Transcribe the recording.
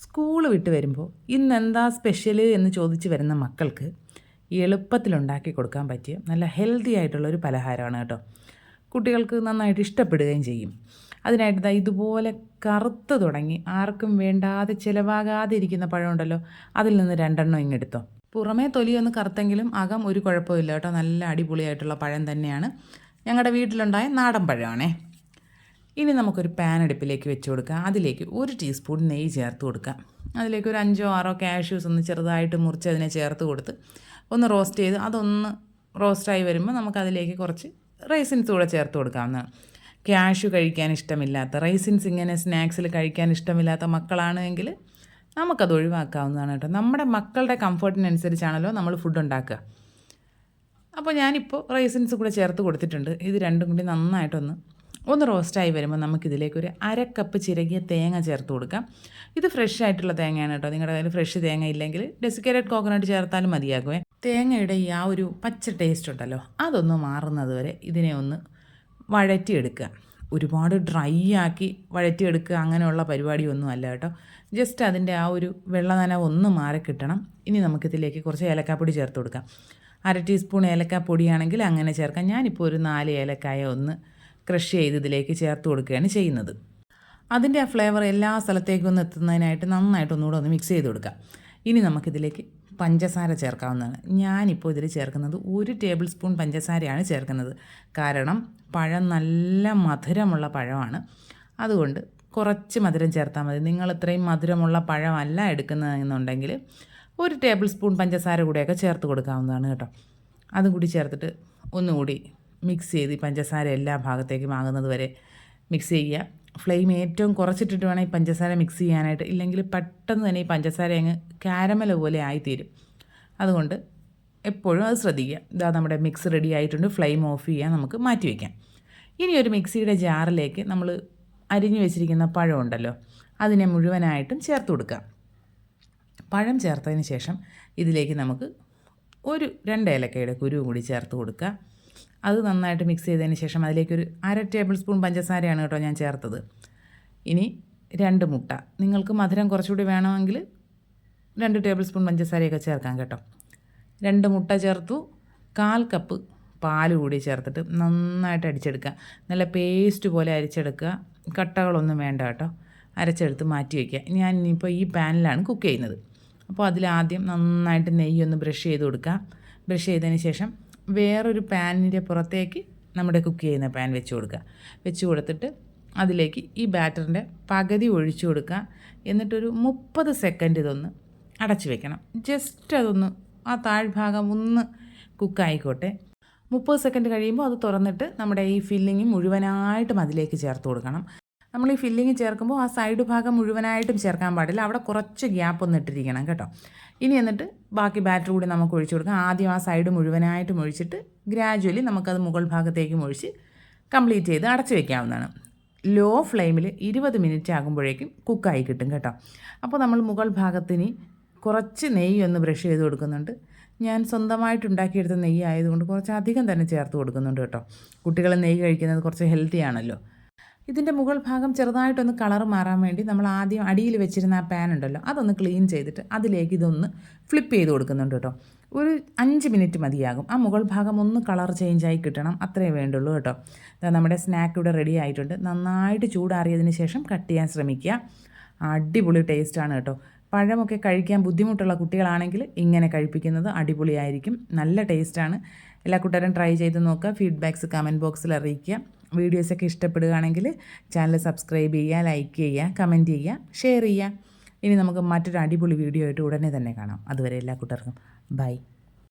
School വിട്ട് വരുമ്പോൾ ഇന്നെന്താ സ്പെഷ്യൽ എന്ന് ചോദിച്ച് വരുന്ന മക്കൾക്ക് എളുപ്പത്തിലുണ്ടാക്കി കൊടുക്കാൻ പറ്റിയ നല്ല ഹെൽത്തി ആയിട്ടുള്ളൊരു പലഹാരമാണ് കേട്ടോ. കുട്ടികൾക്ക് നന്നായിട്ട് ഇഷ്ടപ്പെടുകയും ചെയ്യും. അതിനായിട്ട് ഇതുപോലെ കറുത്ത് തുടങ്ങി ആർക്കും വേണ്ടാതെ ചിലവാകാതെ ഇരിക്കുന്ന പഴമുണ്ടല്ലോ, അതിൽ നിന്ന് 2 ഇങ്ങെടുത്തോ. പുറമേ തൊലിയൊന്ന് കറുത്തെങ്കിലും അകം ഒരു കുഴപ്പമില്ല കേട്ടോ. നല്ല അടിപൊളിയായിട്ടുള്ള പഴം തന്നെയാണ്. ഞങ്ങളുടെ വീട്ടിലുണ്ടായ നാടൻ പഴമാണേ. ഇനി നമുക്കൊരു പാൻ അടുപ്പിലേക്ക് വെച്ച് കൊടുക്കാം. അതിലേക്ക് 1 ടീസ്പൂൺ നെയ്യ് ചേർത്ത് കൊടുക്കാം. അതിലേക്ക് ഒരു 5 6 കാഷ്യൂസ് ഒന്ന് ചെറുതായിട്ട് മുറിച്ച് അതിനെ ചേർത്ത് കൊടുത്ത് ഒന്ന് റോസ്റ്റ് ചെയ്ത് അതൊന്ന് റോസ്റ്റായി വരുമ്പോൾ നമുക്കതിലേക്ക് കുറച്ച് റൈസിൻസ് കൂടെ ചേർത്ത് കൊടുക്കാവുന്നതാണ്. കാഷ്യൂ കഴിക്കാൻ ഇഷ്ടമില്ലാത്ത, റൈസിൻസ് ഇങ്ങനെ സ്നാക്സിൽ കഴിക്കാൻ ഇഷ്ടമില്ലാത്ത മക്കളാണെങ്കിൽ നമുക്കത് ഒഴിവാക്കാവുന്നതാണ് കേട്ടോ. നമ്മുടെ മക്കളുടെ കംഫർട്ടിനനുസരിച്ചാണല്ലോ നമ്മൾ ഫുഡ് ഉണ്ടാക്കുക. അപ്പോൾ ഞാനിപ്പോൾ റൈസിൻസ് കൂടെ ചേർത്ത് കൊടുത്തിട്ടുണ്ട്. ഇത് രണ്ടും കൂടി നന്നായിട്ടൊന്ന് റോസ്റ്റായി വരുമ്പോൾ നമുക്കിതിലേക്കൊരു 1/2 കപ്പ് ചിരകിയ തേങ്ങ ചേർത്ത് കൊടുക്കാം. ഇത് ഫ്രഷ് ആയിട്ടുള്ള തേങ്ങയാണ് കേട്ടോ. നിങ്ങളുടെ കയ്യിൽ ഫ്രഷ് തേങ്ങ ഇല്ലെങ്കിൽ ഡെസിക്കേറ്റഡ് കോക്കനട്ട് ചേർത്താലും മതിയാകുമേ. തേങ്ങയുടെ ഈ ആ ഒരു പച്ച ടേസ്റ്റ് ഉണ്ടല്ലോ, അതൊന്ന് മാറുന്നത് വരെ ഇതിനെ ഒന്ന് വഴറ്റിയെടുക്കുക. ഒരുപാട് ഡ്രൈ ആക്കി വഴറ്റിയെടുക്കുക അങ്ങനെയുള്ള പരിപാടിയൊന്നും അല്ല കേട്ടോ. ജസ്റ്റ് അതിൻ്റെ ആ ഒരു വെള്ള നനവ് ഒന്ന് മാറി കിട്ടണം. ഇനി നമുക്കിതിലേക്ക് കുറച്ച് ഏലക്കാപ്പൊടി ചേർത്ത് കൊടുക്കാം. 1/2 ടീസ്പൂൺ ഏലക്കാപ്പൊടിയാണെങ്കിൽ അങ്ങനെ ചേർക്കാം. ഞാനിപ്പോൾ ഒരു 4 ഏലക്കായ ഒന്ന് ക്രഷ് ചെയ്ത് ഇതിലേക്ക് ചേർത്ത് കൊടുക്കുകയാണ് ചെയ്യുന്നത്. അതിൻ്റെ ആ ഫ്ലേവർ എല്ലാ സ്ഥലത്തേക്കും ഒന്ന് എത്തുന്നതിനായിട്ട് നന്നായിട്ട് ഒന്നുകൂടെ ഒന്ന് മിക്സ് ചെയ്ത് കൊടുക്കുക. ഇനി നമുക്കിതിലേക്ക് പഞ്ചസാര ചേർക്കാവുന്നതാണ്. ഞാനിപ്പോൾ ഇതിൽ ചേർക്കുന്നത് 1 ടേബിൾ സ്പൂൺ പഞ്ചസാരയാണ് ചേർക്കുന്നത്. കാരണം പഴം നല്ല മധുരമുള്ള പഴമാണ്. അതുകൊണ്ട് കുറച്ച് മധുരം ചേർത്താൽ മതി. നിങ്ങൾ ഇത്രയും മധുരമുള്ള പഴമല്ല എടുക്കുന്നതെന്നുണ്ടെങ്കിൽ 1 ടേബിൾ സ്പൂൺ പഞ്ചസാര കൂടെയൊക്കെ ചേർത്ത് കൊടുക്കാവുന്നതാണ് കേട്ടോ. അതും കൂടി ചേർത്തിട്ട് ഒന്നുകൂടി മിക്സ് ചെയ്ത് പഞ്ചസാര എല്ലാ ഭാഗത്തേക്കും ആകുന്നത് വരെ മിക്സ് ചെയ്യുക. ഫ്ലെയിം ഏറ്റവും കുറച്ചിട്ടിട്ട് വേണം ഈ പഞ്ചസാര മിക്സ് ചെയ്യാനായിട്ട്. ഇല്ലെങ്കിൽ പെട്ടെന്ന് തന്നെ ഈ പഞ്ചസാര അങ്ങ് കാരമൽ പോലെ ആയിത്തീരും. അതുകൊണ്ട് എപ്പോഴും അത് ശ്രദ്ധിക്കുക. ഇതാ നമ്മുടെ മിക്സ് റെഡി ആയിട്ടുണ്ട്. ഫ്ലെയിം ഓഫ് ചെയ്യാൻ നമുക്ക് മാറ്റി വയ്ക്കാം. ഇനി ഒരു മിക്സിയുടെ ജാറിലേക്ക് നമ്മൾ അരിഞ്ഞു വെച്ചിരിക്കുന്ന പഴം ഉണ്ടല്ലോ, അതിനെ മുഴുവനായിട്ടും ചേർത്ത് കൊടുക്കുക. പഴം ചേർത്തതിന് ശേഷം ഇതിലേക്ക് നമുക്ക് 2 ഏലക്കയുടെ കുരു കൂടി ചേർത്ത് കൊടുക്കുക. അത് നന്നായിട്ട് മിക്സ് ചെയ്തതിന് ശേഷം അതിലേക്കൊരു 1/2 ടേബിൾ സ്പൂൺ പഞ്ചസാരയാണ് കേട്ടോ ഞാൻ ചേർത്തത്. ഇനി 2 മുട്ട. നിങ്ങൾക്ക് മധുരം കുറച്ചുകൂടി വേണമെങ്കിൽ 2 ടേബിൾ സ്പൂൺ പഞ്ചസാരയൊക്കെ ചേർക്കാം കേട്ടോ. 2 മുട്ട ചേർത്തു. 1/4 കപ്പ് പാൽ കൂടി ചേർത്തിട്ട് നന്നായിട്ട് അടിച്ചെടുക്കുക. നല്ല പേസ്റ്റ് പോലെ അരിച്ചെടുക്കുക. കട്ടകളൊന്നും വേണ്ട കേട്ടോ. അരച്ചെടുത്ത് മാറ്റി വയ്ക്കുക. ഞാൻ ഇനിയിപ്പോൾ ഈ പാനിലാണ് കുക്ക് ചെയ്യുന്നത്. അപ്പോൾ അതിലാദ്യം നന്നായിട്ട് നെയ്യൊന്ന് ബ്രഷ് ചെയ്ത് കൊടുക്കുക. ബ്രഷ് ചെയ്തതിന് ശേഷം വേറൊരു പാനിൻ്റെ പുറത്തേക്ക് നമ്മുടെ കുക്ക് ചെയ്യുന്ന പാൻ വെച്ച് കൊടുക്കുക. വെച്ച് കൊടുത്തിട്ട് അതിലേക്ക് ഈ ബാറ്ററിൻ്റെ പകുതി ഒഴിച്ചു കൊടുക്കുക. എന്നിട്ടൊരു 30 സെക്കൻഡ് ഇതൊന്ന് അടച്ചു വെക്കണം. ജസ്റ്റ് അതൊന്ന് ആ താഴ്ഭാഗം ഒന്ന് കുക്കായിക്കോട്ടെ. 30 സെക്കൻഡ് കഴിയുമ്പോൾ അത് തുറന്നിട്ട് നമ്മുടെ ഈ ഫില്ലിങ് മുഴുവനായിട്ടും അതിലേക്ക് ചേർത്ത് കൊടുക്കണം. നമ്മൾ ഈ ഫില്ലിങ് ചേർക്കുമ്പോൾ ആ സൈഡ് ഭാഗം മുഴുവനായിട്ടും ചേർക്കാൻ പാടില്ല. അവിടെ കുറച്ച് ഗ്യാപ്പ് ഒന്ന് ഇട്ടിരിക്കണം കേട്ടോ. ഇനി എന്നിട്ട് ബാക്കി ബാറ്റർ കൂടി നമുക്ക് ഒഴിച്ചു കൊടുക്കാം. ആദ്യം ആ സൈഡ് മുഴുവനായിട്ടും ഒഴിച്ചിട്ട് ഗ്രാജുവലി നമുക്കത് മുകൾ ഭാഗത്തേക്കും ഒഴിച്ച് കംപ്ലീറ്റ് ചെയ്ത് അടച്ചു വയ്ക്കാവുന്നതാണ്. ലോ ഫ്ലെയിമിൽ 20 മിനിറ്റ് ആകുമ്പോഴേക്കും കുക്കായി കിട്ടും കേട്ടോ. അപ്പോൾ നമ്മൾ മുകൾ ഭാഗത്തിന് കുറച്ച് നെയ്യ് ഒന്ന് ബ്രഷ് ചെയ്ത് കൊടുക്കുന്നുണ്ട്. ഞാൻ സ്വന്തമായിട്ട് ഉണ്ടാക്കിയെടുത്ത നെയ്യ് ആയതുകൊണ്ട് കുറച്ച് അധികം തന്നെ ചേർത്ത് കൊടുക്കുന്നുണ്ട് കേട്ടോ. കുട്ടികൾ നെയ്യ് കഴിക്കുന്നത് കുറച്ച് ഹെൽത്തി ആണല്ലോ. ഇതിൻ്റെ മുകൾ ഭാഗം ചെറുതായിട്ടൊന്ന് കളർ മാറാൻ വേണ്ടി നമ്മൾ ആദ്യം അടിയിൽ വെച്ചിരുന്ന ആ പാൻ ഉണ്ടല്ലോ, അതൊന്ന് ക്ലീൻ ചെയ്തിട്ട് അതിലേക്ക് ഇതൊന്ന് ഫ്ലിപ്പ് ചെയ്ത് കൊടുക്കുന്നുണ്ട് കേട്ടോ. ഒരു 5 മിനിറ്റ് മതിയാകും. ആ മുകൾ ഭാഗം ഒന്ന് കളർ ചേഞ്ചായി കിട്ടണം, അത്രയേ വേണ്ടുള്ളൂ കേട്ടോ. നമ്മുടെ സ്നാക്ക് ഇവിടെ റെഡി ആയിട്ടുണ്ട്. നന്നായിട്ട് ചൂടാറിയതിന് ശേഷം കട്ട് ചെയ്യാൻ ശ്രമിക്കുക. അടിപൊളി ടേസ്റ്റാണ് കേട്ടോ. പഴമൊക്കെ കഴിക്കാൻ ബുദ്ധിമുട്ടുള്ള കുട്ടികളാണെങ്കിൽ ഇങ്ങനെ കഴിപ്പിക്കുന്നത് അടിപൊളിയായിരിക്കും. നല്ല ടേസ്റ്റാണ്. എല്ലാ കൂട്ടുകാരും ട്രൈ ചെയ്ത് നോക്കുക. ഫീഡ്ബാക്ക്സ് കമൻറ്റ് ബോക്സിൽ അറിയിക്കുക. വീഡിയോസൊക്കെ ഇഷ്ടപ്പെടുകയാണെങ്കിൽ ചാനൽ സബ്സ്ക്രൈബ് ചെയ്യുക, ലൈക്ക് ചെയ്യുക, കമൻറ്റ് ചെയ്യുക, ഷെയർ ചെയ്യുക. ഇനി നമുക്ക് മറ്റൊരു അടിപൊളി വീഡിയോ ആയിട്ട് ഉടനെ തന്നെ കാണാം. അതുവരെ എല്ലാ കൂട്ടർക്കും ബൈ.